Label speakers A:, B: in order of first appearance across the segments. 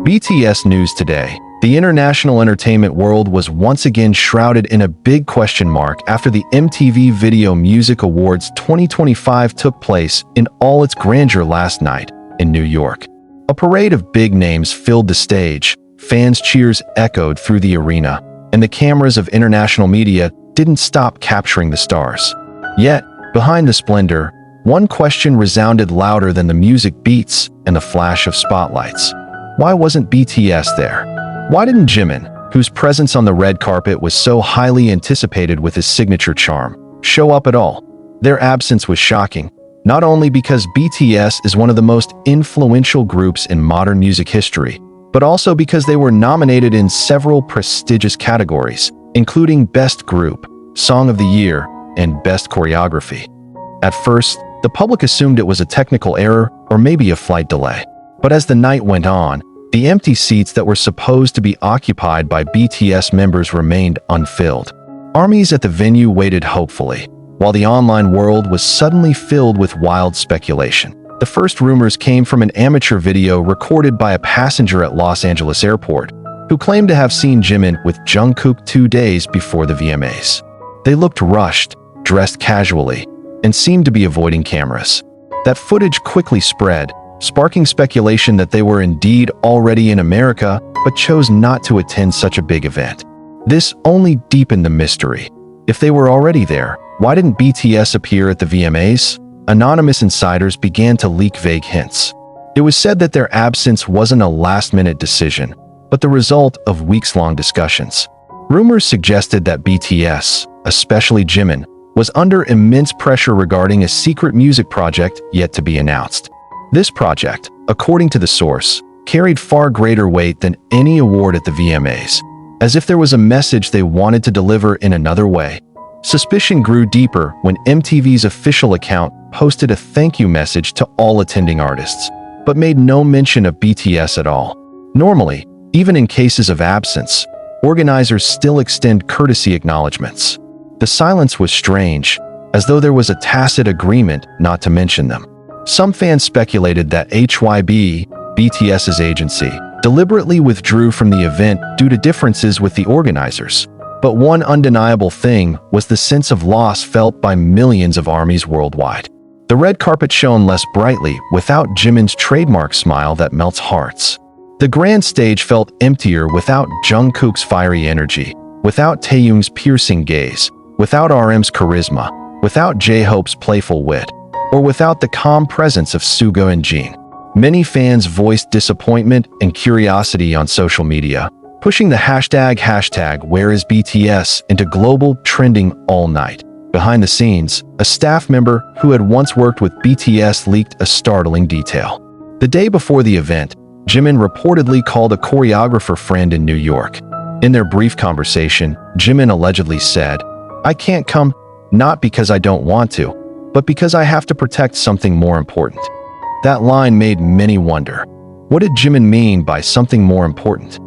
A: BTS news today. The international entertainment world was once again shrouded in a big question mark after the MTV Video Music Awards 2025 took place in all its grandeur last night in New York. A parade of big names filled the stage, fans' cheers echoed through the arena, and the cameras of international media didn't stop capturing the stars. Yet, behind the splendor, one question resounded louder than the music beats and the flash of spotlights. Why wasn't BTS there? Why didn't Jimin, whose presence on the red carpet was so highly anticipated with his signature charm, show up at all? Their absence was shocking, not only because BTS is one of the most influential groups in modern music history, but also because they were nominated in several prestigious categories, including Best Group, Song of the Year, and Best Choreography. At first, the public assumed it was a technical error or maybe a flight delay. But as the night went on, the empty seats that were supposed to be occupied by BTS members remained unfilled. Armies at the venue waited hopefully, while the online world was suddenly filled with wild speculation. The first rumors came from an amateur video recorded by a passenger at Los Angeles airport, who claimed to have seen Jimin with Jungkook 2 days before the VMAs. They looked rushed, dressed casually, and seemed to be avoiding cameras. That footage quickly spread, sparking speculation that they were indeed already in America but chose not to attend such a big event. This only deepened the mystery. If they were already there, why didn't BTS appear at the VMAs? Anonymous insiders began to leak vague hints. It was said that their absence wasn't a last-minute decision, but the result of weeks-long discussions. Rumors suggested that BTS, especially Jimin, was under immense pressure regarding a secret music project yet to be announced. This project, according to the source, carried far greater weight than any award at the VMAs, as if there was a message they wanted to deliver in another way. Suspicion grew deeper when MTV's official account posted a thank you message to all attending artists, but made no mention of BTS at all. Normally, even in cases of absence, organizers still extend courtesy acknowledgments. The silence was strange, as though there was a tacit agreement not to mention them. Some fans speculated that HYB, BTS's agency, deliberately withdrew from the event due to differences with the organizers. But one undeniable thing was the sense of loss felt by millions of armies worldwide. The red carpet shone less brightly without Jimin's trademark smile that melts hearts. The grand stage felt emptier without Jungkook's fiery energy, without Taehyung's piercing gaze, without RM's charisma, without J-Hope's playful wit, or without the calm presence of Suga and Jin. Many fans voiced disappointment and curiosity on social media, pushing the hashtag #WhereIsBTS into global trending all night. Behind the scenes, a staff member who had once worked with BTS leaked a startling detail. The day before the event, Jimin reportedly called a choreographer friend in New York. In their brief conversation, Jimin allegedly said, "I can't come, not because I don't want to, but because I have to protect something more important." That line made many wonder. What did Jimin mean by something more important?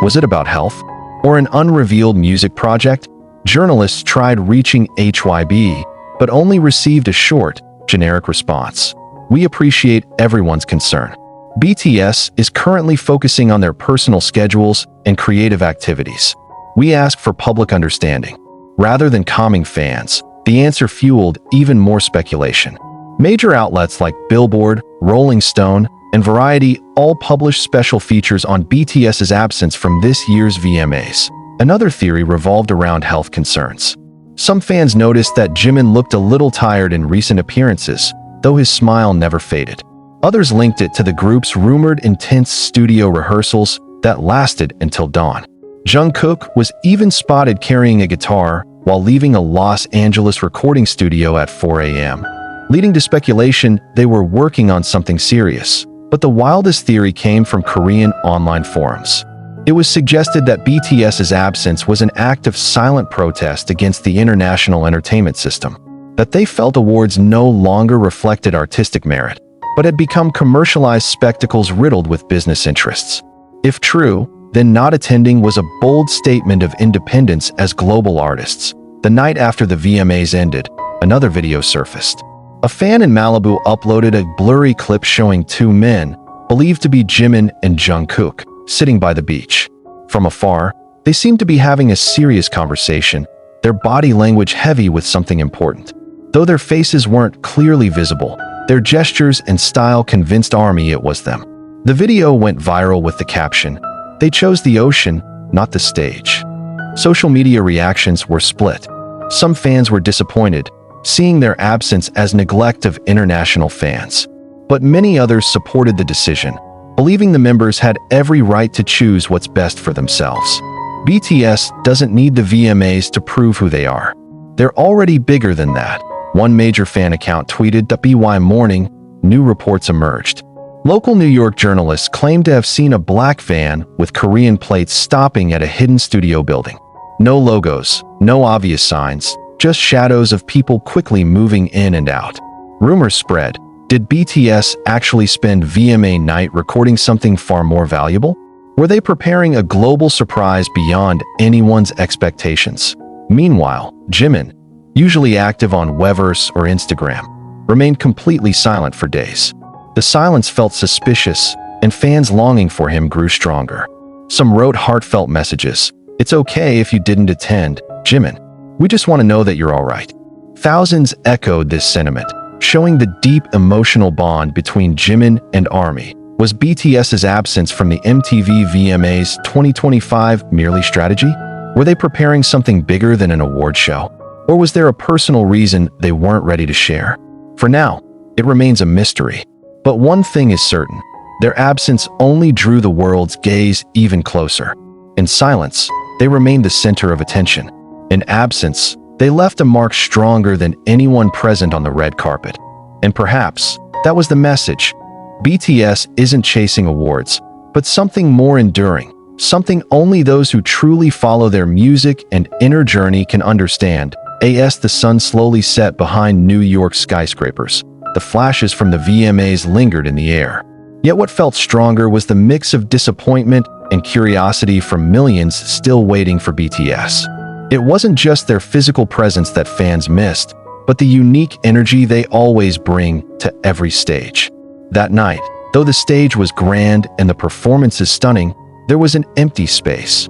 A: Was it about health? Or an unrevealed music project? Journalists tried reaching HYB, but only received a short, generic response. "We appreciate everyone's concern. BTS is currently focusing on their personal schedules and creative activities. We ask for public understanding." Rather than calming fans, the answer fueled even more speculation. Major outlets like Billboard, Rolling Stone, and Variety all published special features on BTS's absence from this year's VMAs. Another theory revolved around health concerns. Some fans noticed that Jimin looked a little tired in recent appearances, though his smile never faded. Others linked it to the group's rumored intense studio rehearsals that lasted until dawn. Jungkook was even spotted carrying a guitar while leaving a Los Angeles recording studio at 4 a.m., leading to speculation they were working on something serious. But the wildest theory came from Korean online forums. It was suggested that BTS's absence was an act of silent protest against the international entertainment system, that they felt awards no longer reflected artistic merit, but had become commercialized spectacles riddled with business interests. If true, then not attending was a bold statement of independence as global artists. The night after the VMAs ended, another video surfaced. A fan in Malibu uploaded a blurry clip showing two men, believed to be Jimin and Jungkook, sitting by the beach. From afar, they seemed to be having a serious conversation, their body language heavy with something important. Though their faces weren't clearly visible, their gestures and style convinced ARMY it was them. The video went viral with the caption, "They chose the ocean, not the stage." Social media reactions were split. Some fans were disappointed, seeing their absence as neglect of international fans. But many others supported the decision, believing the members had every right to choose what's best for themselves. BTS doesn't need the VMAs to prove who they are. They're already bigger than that. One major fan account tweeted that by morning, new reports emerged. Local New York journalists claimed to have seen a black van with Korean plates stopping at a hidden studio building. No logos, no obvious signs, just shadows of people quickly moving in and out. Rumors spread. Did BTS actually spend VMA night recording something far more valuable? Were they preparing a global surprise beyond anyone's expectations? Meanwhile, Jimin, usually active on Weverse or Instagram, remained completely silent for days. The silence felt suspicious, and fans longing for him grew stronger. Some wrote heartfelt messages. "It's okay if you didn't attend, Jimin. We just want to know that you're all right." Thousands echoed this sentiment, showing the deep emotional bond between Jimin and ARMY. Was BTS's absence from the MTV VMAs 2025 merely strategy? Were they preparing something bigger than an award show? Or was there a personal reason they weren't ready to share? For now, it remains a mystery. But one thing is certain, their absence only drew the world's gaze even closer. In silence, they remained the center of attention. In absence, they left a mark stronger than anyone present on the red carpet. And perhaps that was the message. BTS isn't chasing awards, but something more enduring, something only those who truly follow their music and inner journey can understand. As the sun slowly set behind New York's skyscrapers, the flashes from the VMAs lingered in the air. Yet what felt stronger was the mix of disappointment and curiosity from millions still waiting for BTS. It wasn't just their physical presence that fans missed, but the unique energy they always bring to every stage. That night, though the stage was grand and the performances stunning, there was an empty space,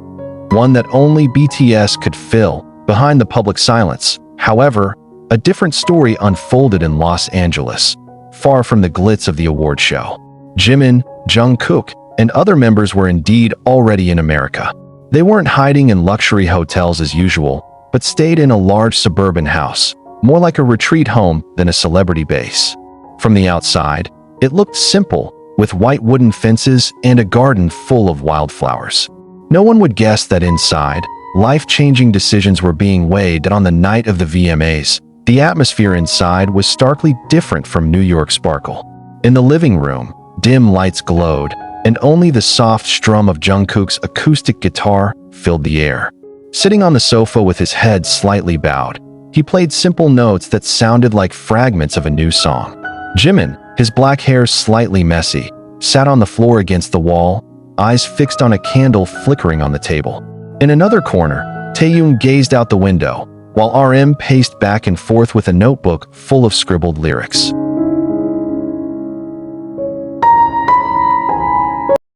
A: one that only BTS could fill. Behind the public silence, however, a different story unfolded in Los Angeles, far from the glitz of the award show. Jimin, Jungkook, and other members were indeed already in America. They weren't hiding in luxury hotels as usual, but stayed in a large suburban house, more like a retreat home than a celebrity base. From the outside, it looked simple, with white wooden fences and a garden full of wildflowers. No one would guess that inside, life-changing decisions were being weighed on the night of the VMAs. The atmosphere inside was starkly different from New York sparkle. In the living room, dim lights glowed, and only the soft strum of Jungkook's acoustic guitar filled the air. Sitting on the sofa with his head slightly bowed, he played simple notes that sounded like fragments of a new song. Jimin, his black hair slightly messy, sat on the floor against the wall, eyes fixed on a candle flickering on the table. In another corner, Taeyoon gazed out the window, while RM paced back and forth with a notebook full of scribbled lyrics.